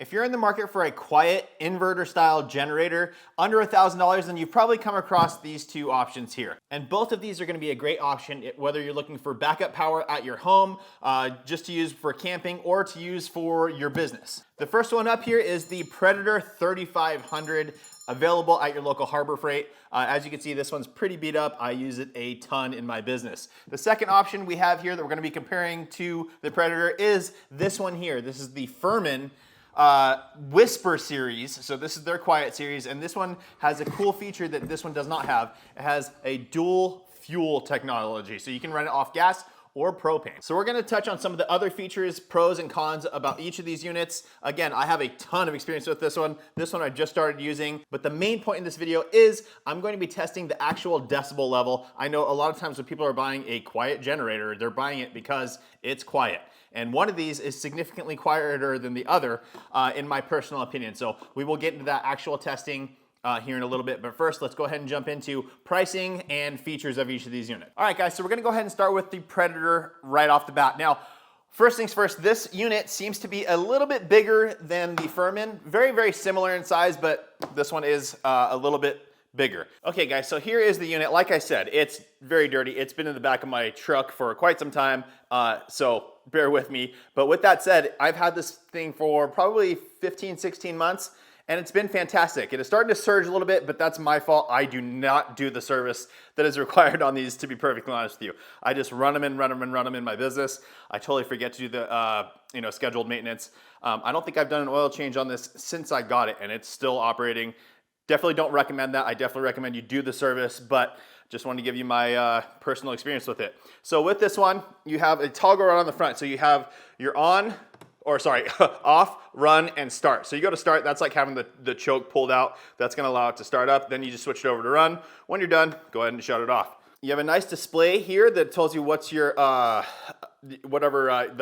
If you're in the market for a quiet inverter style generator under $1,000, then you've probably come across these two options here. And both of these are gonna be a great option whether you're looking for backup power at your home, just to use for camping or to use for your business. The first one up here is the Predator 3500, available at your local Harbor Freight. As you can see, this one's pretty beat up. I use it a ton in my business. The second option we have here that we're gonna be comparing to the Predator is this one here. This is the FIRMAN Whisper series. So this is their quiet series, and this one has a cool feature that this one does not have. It has a dual fuel technology, so you can run it off gas or propane. So we're gonna touch on some of the other features, pros and cons about each of these units. Again, I have a ton of experience with this one. This one I just started using, but the main point in this video is I'm going to be testing the actual decibel level. I know a lot of times when people are buying a quiet generator, they're buying it because it's quiet. And one of these is significantly quieter than the other, in my personal opinion. So we will get into that actual testing here in a little bit. But first, let's go ahead and jump into pricing and features of each of these units. All right, guys, so we're gonna go ahead and start with the Predator right off the bat. Now, first things first, this unit seems to be a little bit bigger than the FIRMAN. Very, very similar in size, but this one is a little bit bigger. Okay, guys, so here is the unit. Like I said, it's very dirty. It's been in the back of my truck for quite some time, so bear with me. But with that said, I've had this thing for probably 15, 16 months, and it's been fantastic. It is starting to surge a little bit, but that's my fault. I do not do the service that is required on these, to be perfectly honest with you. I just run them in my business. I totally forget to do the scheduled maintenance. I don't think I've done an oil change on this since I got it, and it's still operating. Definitely don't recommend that. I definitely recommend you do the service, but just wanted to give you my personal experience with it. So with this one, you have a toggle right on the front. So you have your off, run, and start. So you go to start, that's like having the choke pulled out. That's gonna allow it to start up. Then you just switch it over to run. When you're done, go ahead and shut it off. You have a nice display here that tells you what's your, the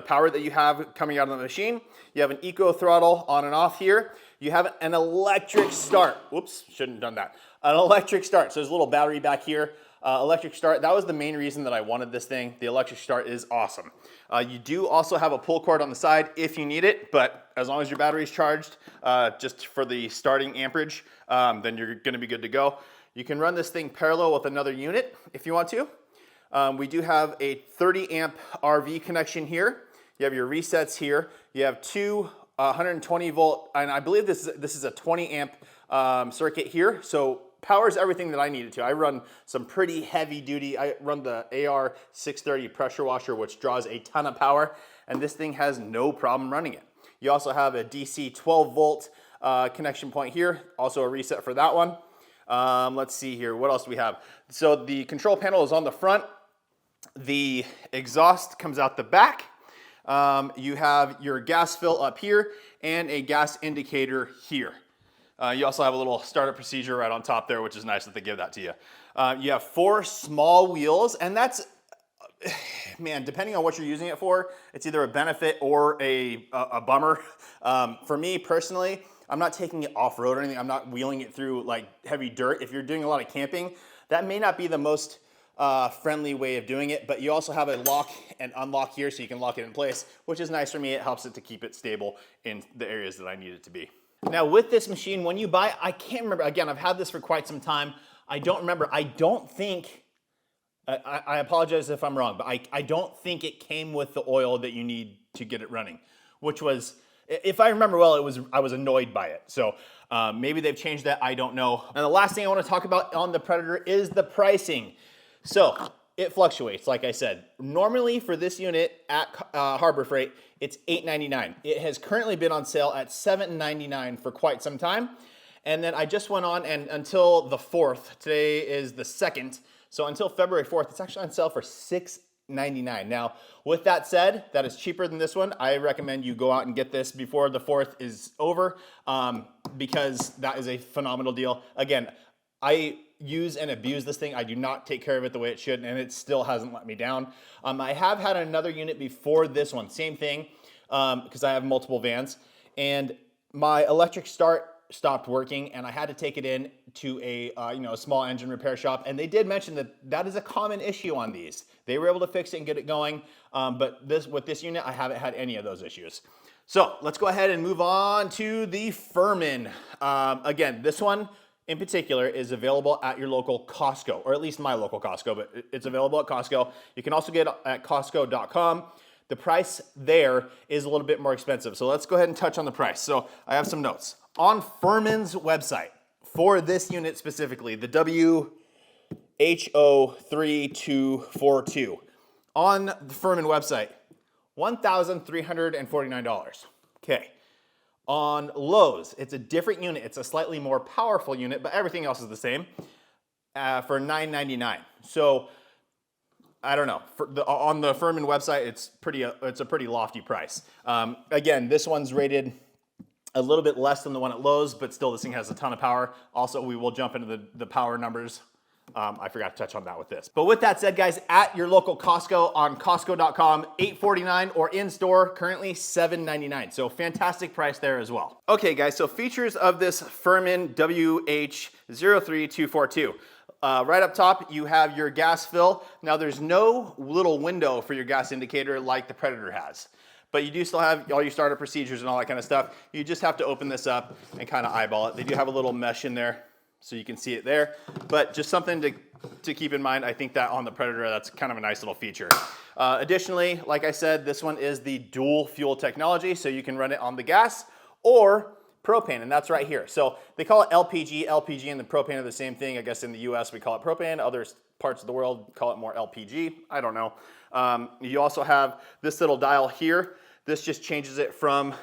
power that you have coming out of the machine. You have an eco throttle on and off here. You have an electric start. Whoops, shouldn't have done that. An electric start. So there's a little battery back here. Electric start, that was the main reason that I wanted this thing. The electric start is awesome. You do also have a pull cord on the side if you need it, but as long as your battery's charged, just for the starting amperage, then you're gonna be good to go. You can run this thing parallel with another unit if you want to. We do have a 30 amp RV connection here. You have your resets here. You have two 120 volt, and I believe this is a 20 amp circuit here. So powers everything that I needed to. I run some pretty heavy duty. I run the AR630 pressure washer, which draws a ton of power, and this thing has no problem running it. You also have a DC 12 volt connection point here. Also a reset for that one. Let's see here. What else do we have? So the control panel is on the front. The exhaust comes out the back. You have your gas fill up here and a gas indicator here. You also have a little startup procedure right on top there, which is nice that they give that to you. You have 4 small wheels, and that's, man, depending on what you're using it for, it's either a benefit or a bummer. For me personally, I'm not taking it off-road or anything. I'm not wheeling it through like heavy dirt. If you're doing a lot of camping, that may not be the most friendly way of doing it, but you also have a lock and unlock here so you can lock it in place, which is nice for me. It helps it to keep it stable in the areas that I need it to be. Now with this machine, when you buy, I can't remember, again, I've had this for quite some time. I don't remember, I don't think, I apologize if I'm wrong, but I don't think it came with the oil that you need to get it running, which was, if I remember well, I was annoyed by it. So maybe they've changed that, I don't know. And the last thing I want to talk about on the Predator is the pricing. So it fluctuates, like I said. Normally for this unit at Harbor Freight, it's $8.99. It has currently been on sale at $7.99 for quite some time. And then I just went on, and until the 4th, today is the 2nd, so until February 4th, it's actually on sale for $6.99. Now, with that said, that is cheaper than this one. I recommend you go out and get this before the 4th is over, because that is a phenomenal deal. Again, I use and abuse this thing. I do not take care of it the way it should, and it still hasn't let me down. I have had another unit before this one, same thing, because I have multiple vans, and my electric start stopped working, and I had to take it in to a a small engine repair shop, and they did mention that that is a common issue on these. They were able to fix it and get it going, but with this unit, I haven't had any of those issues. So let's go ahead and move on to the FIRMAN. Again, this one in particular is available at your local Costco, or at least my local Costco, but it's available at Costco. You can also get it at Costco.com. The price there is a little bit more expensive. So let's go ahead and touch on the price. So I have some notes. On FIRMAN's website, for this unit specifically, the WHO3242, on the FIRMAN website, $1,349. Okay. On Lowe's, it's a different unit. It's a slightly more powerful unit, but everything else is the same, for $999. So I don't know. On the FIRMAN website, it's a pretty lofty price. Again, this one's rated a little bit less than the one at Lowe's, but still this thing has a ton of power. Also, we will jump into the power numbers. I forgot to touch on that with this. But with that said, guys, at your local Costco on Costco.com, $849, or in store, currently $799. So fantastic price there as well. Okay, guys, so features of this FIRMAN WH03242. Right up top, you have your gas fill. Now there's no little window for your gas indicator like the Predator has, but you do still have all your startup procedures and all that kind of stuff. You just have to open this up and kind of eyeball it. They do have a little mesh in there so you can see it there, but just something to keep in mind. I think that on the Predator, that's kind of a nice little feature. Additionally, like I said, this one is the dual fuel technology, so you can run it on the gas or propane, and that's right here. So they call it LPG. LPG and the propane are the same thing. I guess in the US we call it propane. Other parts of the world call it more LPG. I don't know. You also have this little dial here. This just changes it from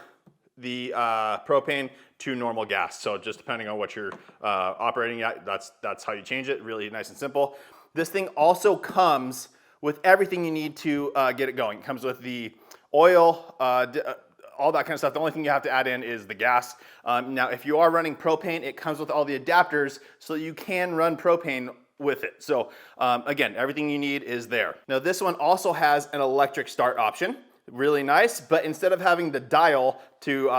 the propane to normal gas. So just depending on what you're operating at, that's how you change it. Really nice and simple. This thing also comes with everything you need to get it going. It comes with the oil, all that kind of stuff. The only thing you have to add in is the gas. Now, if you are running propane, it comes with all the adapters so you can run propane with it. So again, everything you need is there. Now, this one also has an electric start option. Really nice, but instead of having the dial to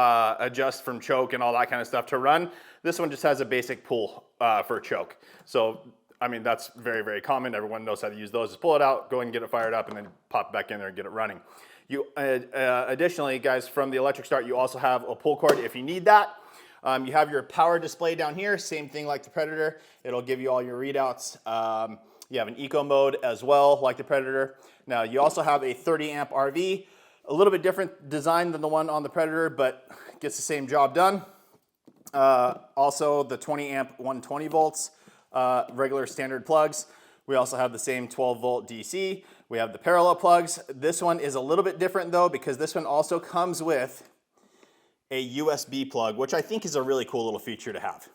adjust from choke and all that kind of stuff to run, this one just has a basic pull for choke. So, I mean, that's very, very common. Everyone knows how to use those. Just pull it out, go ahead and get it fired up, and then pop it back in there and get it running. You additionally, guys, from the electric start, you also have a pull cord if you need that. You have your power display down here, same thing like the Predator. It'll give you all your readouts. You have an eco mode as well, like the Predator. Now, you also have a 30 amp RV, a little bit different design than the one on the Predator, but gets the same job done. Also, the 20 amp 120 volts, regular standard plugs. We also have the same 12 volt DC. We have the parallel plugs. This one is a little bit different though, because this one also comes with a USB plug, which I think is a really cool little feature to have.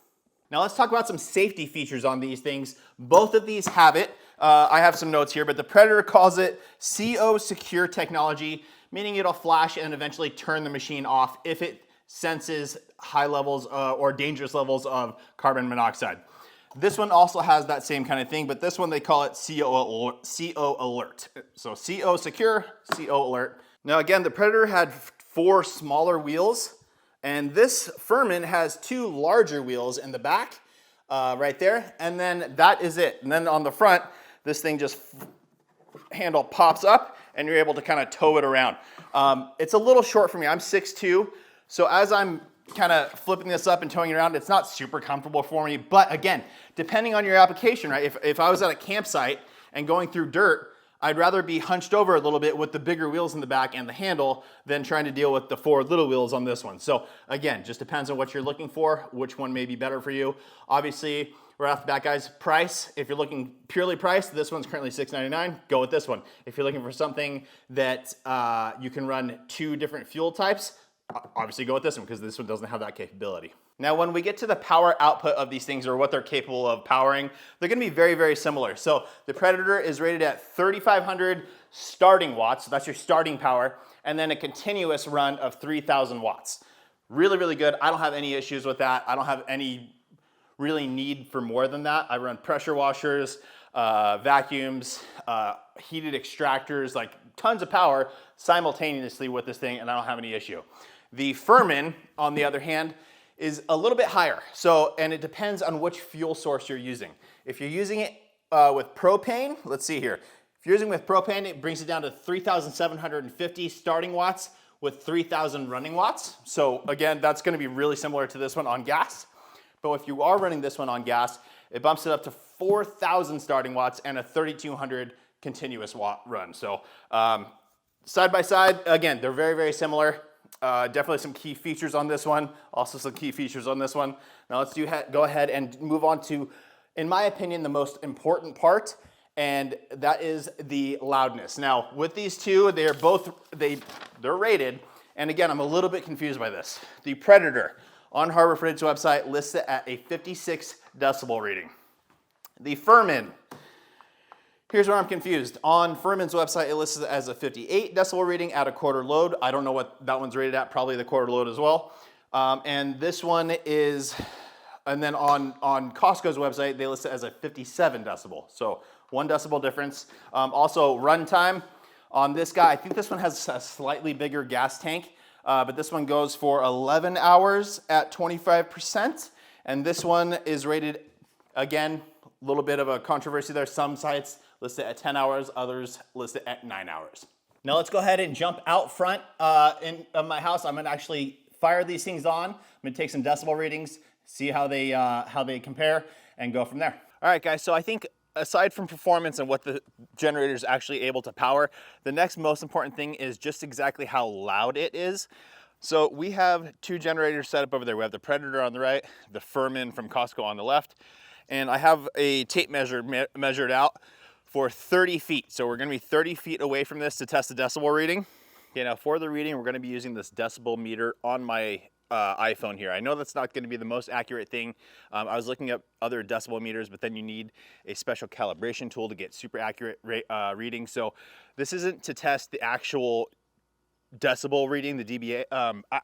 Now let's talk about some safety features on these things. Both of these have it. I have some notes here, but the Predator calls it CO secure technology, meaning it'll flash and eventually turn the machine off if it senses high levels or dangerous levels of carbon monoxide. This one also has that same kind of thing, but this one they call it CO alert. So CO secure, CO alert. Now again, the Predator had 4 smaller wheels, and this FIRMAN has 2 larger wheels in the back, right there, and then that is it. And then on the front, this thing just handle pops up, and you're able to kind of tow it around. It's a little short for me. I'm 6'2", so as I'm kind of flipping this up and towing it around, it's not super comfortable for me. But again, depending on your application, right? If I was at a campsite and going through dirt, I'd rather be hunched over a little bit with the bigger wheels in the back and the handle than trying to deal with the 4 little wheels on this one. So again, just depends on what you're looking for, which one may be better for you. Obviously, right off the bat, guys, price, if you're looking purely price, this one's currently $699, go with this one. If you're looking for something that you can run 2 different fuel types, obviously go with this one, because this one doesn't have that capability. Now, when we get to the power output of these things, or what they're capable of powering, they're gonna be very, very similar. So the Predator is rated at 3,500 starting watts, so that's your starting power, and then a continuous run of 3,000 watts. Really, really good. I don't have any issues with that. I don't have any really need for more than that. I run pressure washers, vacuums, heated extractors, like tons of power simultaneously with this thing, and I don't have any issue. The FIRMAN, on the other hand, is a little bit higher. So, and it depends on which fuel source you're using. If you're using it with propane, let's see here. If you're using with propane, it brings it down to 3,750 starting watts with 3,000 running watts. So again, that's gonna be really similar to this one on gas. But if you are running this one on gas, it bumps it up to 4,000 starting watts and a 3,200 continuous watt run. So side by side, again, they're very, very similar. Definitely some key features on this one. Also some key features on this one. Now let's go ahead and move on to, in my opinion, the most important part, and that is the loudness. Now with these two, they're rated, and again, I'm a little bit confused by this. The Predator on Harbor Freight's website lists it at a 56 decibel rating. The FIRMAN, here's where I'm confused. On FIRMAN's website, it lists it as a 58 decibel rating at a quarter load. I don't know what that one's rated at, probably the quarter load as well. And this one is, and then on Costco's website, they list it as a 57 decibel. So 1 decibel difference. Also runtime on this guy, I think this one has a slightly bigger gas tank, but this one goes for 11 hours at 25%. And this one is rated, again, a little bit of a controversy there. Some sites list it at 10 hours, others list it at 9 hours. Now let's go ahead and jump out front of my house. I'm gonna actually fire these things on. I'm gonna take some decibel readings, see how they compare, and go from there. All right, guys, so I think aside from performance and what the generator is actually able to power, the next most important thing is just exactly how loud it is. So we have 2 generators set up over there. We have the Predator on the right, the FIRMAN from Costco on the left, and I have a tape measure measured out for 30 feet. So we're gonna be 30 feet away from this to test the decibel reading. Okay, now for the reading, we're gonna be using this decibel meter on my iPhone here. I know that's not gonna be the most accurate thing. I was looking up other decibel meters, but then you need a special calibration tool to get super accurate reading. So this isn't to test the actual decibel reading, the dBA.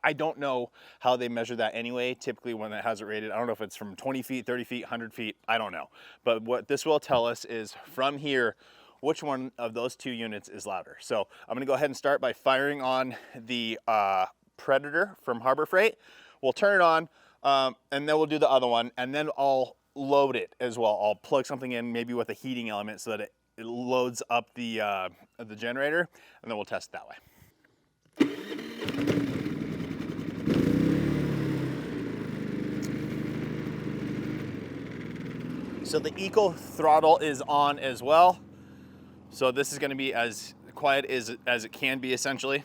I don't know how they measure that anyway. Typically when it has it rated, I don't know if it's from 20 feet, 30 feet, 100 feet, I don't know. But what this will tell us is from here, which one of those 2 units is louder. So I'm gonna go ahead and start by firing on the Predator from Harbor Freight. We'll turn it on, and then we'll do the other one, and then I'll load it as well. I'll plug something in, maybe with a heating element, so that it loads up the generator, and then we'll test it that way. So the eco throttle is on as well. So this is going to be as quiet as it can be, essentially.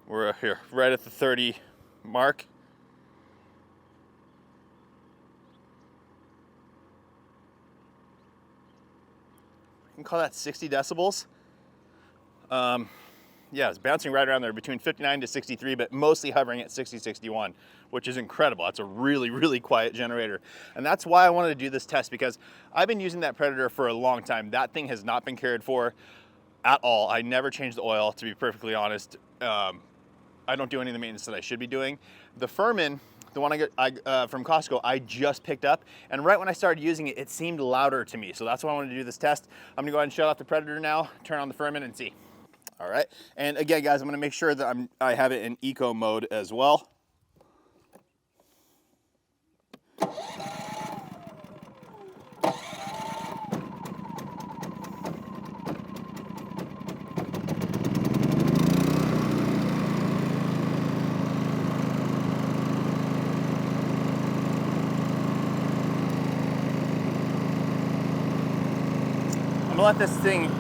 We're here right at the 30 mark. You can call that 60 decibels. Yeah, it's bouncing right around there between 59 to 63, but mostly hovering at 60, 61, which is incredible. That's a really, really quiet generator. And that's why I wanted to do this test, because I've been using that Predator for a long time. That thing has not been cared for at all. I never changed the oil, to be perfectly honest. I don't do any of the maintenance that I should be doing. The FIRMAN, the one I got from Costco, I just picked up, and right when I started using it, it seemed louder to me. So that's why I wanted to do this test. I'm gonna go ahead and shut off the Predator now, turn on the FIRMAN, and see. All right, and again, guys, I'm gonna make sure that I have it in eco mode as well. I'm gonna let this thing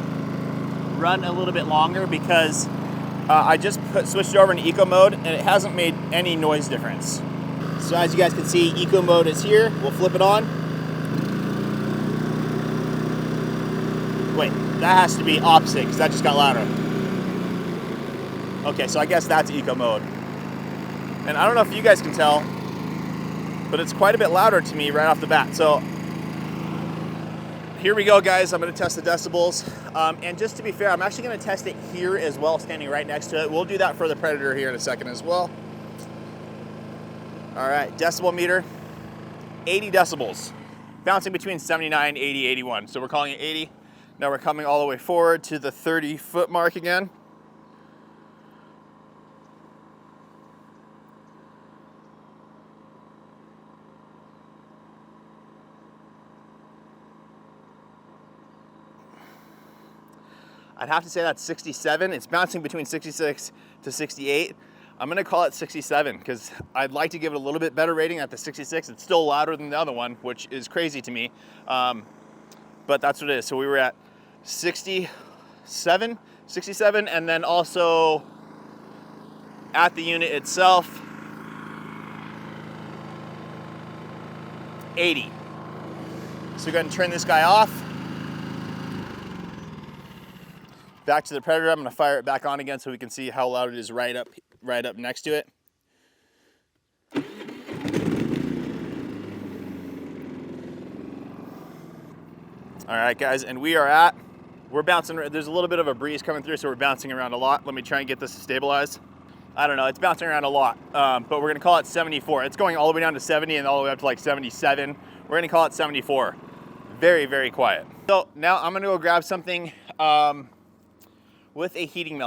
run a little bit longer because I just switched over in eco mode and it hasn't made any noise difference. So as you guys can see, eco mode is here. We'll flip it on. Wait, that has to be opposite because that just got louder. Okay, so I guess that's eco mode. And I don't know if you guys can tell, but it's quite a bit louder to me right off the bat. So here we go, guys. I'm gonna test the decibels. And just to be fair, I'm actually gonna test it here as well, standing right next to it. We'll do that for the Predator here in a second as well. All right, decibel meter, 80 decibels, bouncing between 79, 80, 81. So we're calling it 80. Now we're coming all the way forward to the 30-foot mark again. I'd have to say that's 67. It's bouncing between 66 to 68. I'm gonna call it 67 because I'd like to give it a little bit better rating at the 66. It's still louder than the other one, which is crazy to me. But that's what it is. So we were at 67, and then also at the unit itself, 80. So we're going to turn this guy off. Back to the Predator. I'm going to fire it back on again so we can see how loud it is right up next to it. All right, guys, and we're bouncing. There's a little bit of a breeze coming through, so we're bouncing around a lot. Let me try and get this to stabilize. I don't know, it's bouncing around a lot, but we're gonna call it 74. It's going all the way down to 70 and all the way up to like 77. We're gonna call it 74. Very, very quiet. So now I'm gonna go grab something with a heating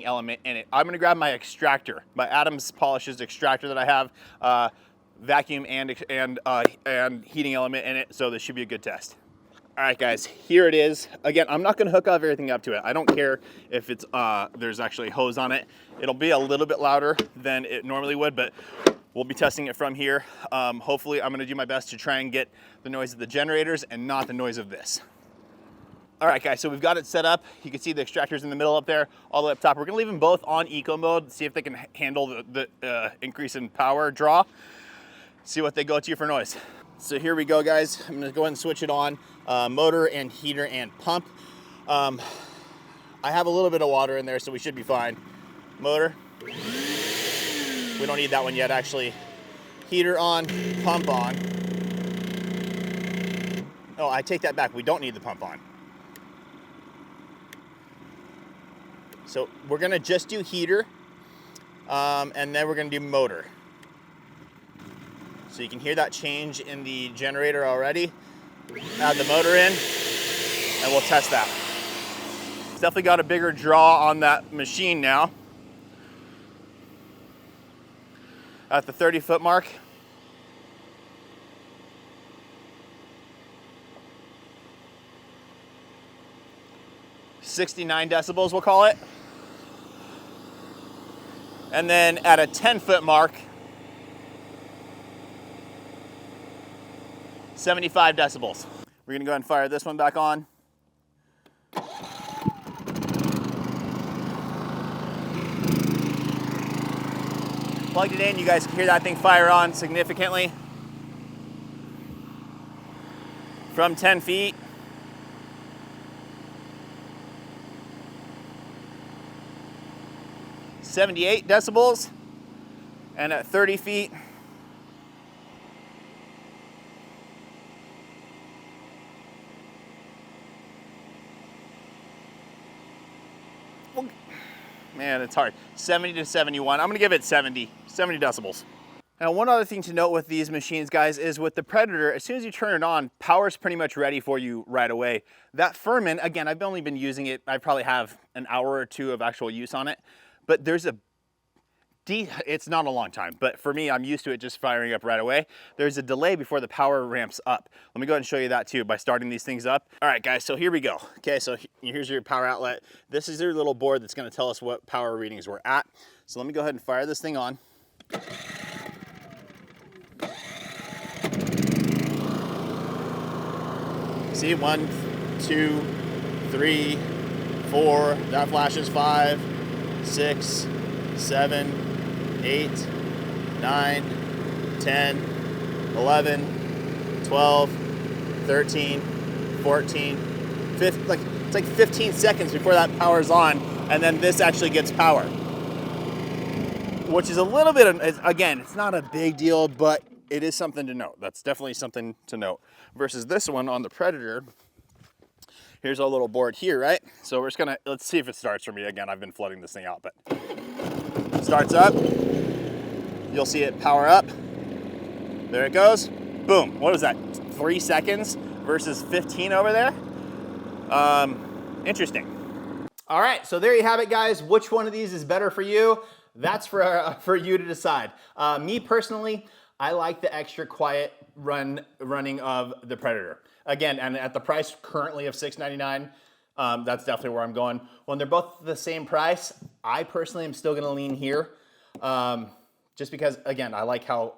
element in it. I'm gonna grab my extractor, my Adams Polishes extractor that I have, vacuum and heating element in it, so this should be a good test. All right, guys, here it is. Again, I'm not gonna hook everything up to it. I don't care if it's there's actually a hose on it. It'll be a little bit louder than it normally would, but we'll be testing it from here. Hopefully, I'm gonna do my best to try and get the noise of the generators and not the noise of this. All right, guys, so we've got it set up. You can see the extractors in the middle up there, all the way up top. We're gonna leave them both on eco mode, see if they can handle the increase in power draw, see what they go to for noise. So here we go, guys. I'm gonna go ahead and switch it on. Motor and heater and pump. I have a little bit of water in there, so we should be fine. Motor. We don't need that one yet, actually. Heater on, pump on. Oh, I take that back. We don't need the pump on. So we're gonna just do heater, and then we're gonna do motor. So you can hear that change in the generator already. Add the motor in, and we'll test that. It's definitely got a bigger draw on that machine now. At the 30-foot mark. "69 decibels, we'll call it. And then at a 10-foot mark, 75 decibels. We're gonna go ahead and fire this one back on. Plugged it in, you guys can hear that thing fire on significantly. From 10 feet. "78 decibels. And at 30 feet, man, it's hard. 70 to 71. I'm gonna give it 70 decibels. Now, one other thing to note with these machines, guys, is with the Predator, as soon as you turn it on, power's pretty much ready for you right away. That FIRMAN, again, I've only been using it, I probably have an hour or two of actual use on it, but it's not a long time, but for me, I'm used to it just firing up right away. There's a delay before the power ramps up. Let me go ahead and show you that too by starting these things up. All right, guys, so here we go. Okay, so here's your power outlet. This is your little board that's gonna tell us what power readings we're at. So let me go ahead and fire this thing on. See, 1, 2, 3, 4, that flashes 5, 6, 7, 8, 9, 10, 11, 12, 13, 14, 15, it's like 15 seconds before that power's on, and then this actually gets power. Which is a little bit of, again, it's not a big deal, but it is something to note. That's definitely something to note. Versus this one on the Predator, here's our little board here, right? So we're just gonna, let's see if it starts for me. Again, I've been flooding this thing out, but it starts up. You'll see it power up. There it goes. Boom. What was that? 3 seconds versus 15 over there? Interesting. All right, so there you have it, guys. Which one of these is better for you? That's for you to decide. Me personally, I like the extra quiet running of the Predator. Again, and at the price currently of $699, That's definitely where I'm going. When they're both the same price, I personally am still gonna lean here. Just because, again, I like how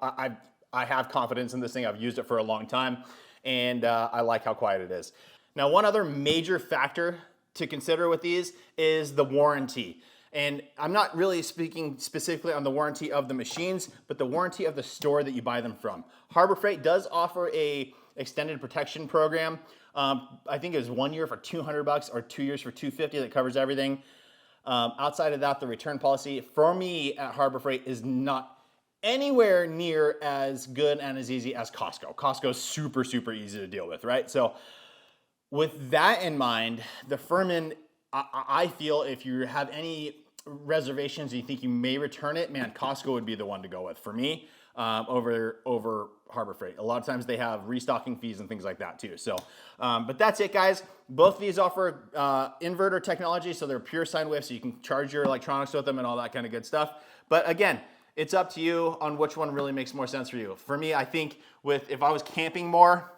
I have confidence in this thing. I've used it for a long time, and I like how quiet it is. Now, one other major factor to consider with these is the warranty. And I'm not really speaking specifically on the warranty of the machines, but the warranty of the store that you buy them from. Harbor Freight does offer a extended protection program. I think it was 1 year for $200 or 2 years for $250 that covers everything. Outside of that, the return policy for me at Harbor Freight is not anywhere near as good and as easy as Costco. Costco is super, super easy to deal with, right? So with that in mind, the FIRMAN, I feel if you have any reservations and you think you may return it, man, Costco would be the one to go with for me over Harbor Freight. A lot of times they have restocking fees and things like that too. So, but that's it, guys. Both of these offer inverter technology, so they're pure sine wave, so you can charge your electronics with them and all that kind of good stuff. But again, it's up to you on which one really makes more sense for you. For me, I think if I was camping more,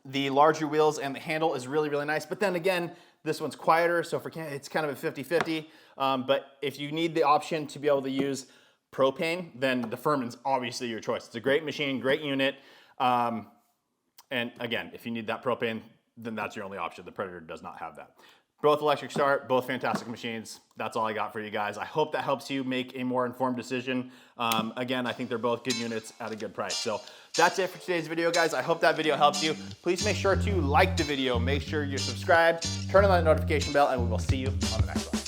the larger wheels and the handle is really, really nice. But then again, this one's quieter, so it's kind of a 50-50. But if you need the option to be able to use propane, then the FIRMAN's obviously your choice. It's a great machine, great unit. And again, if you need that propane, then that's your only option. The Predator does not have that. Both electric start, both fantastic machines. That's all I got for you guys. I hope that helps you make a more informed decision. Again, I think they're both good units at a good price. So that's it for today's video, guys. I hope that video helps you. Please make sure to like the video, make sure you're subscribed, turn on that notification bell, and we will see you on the next one.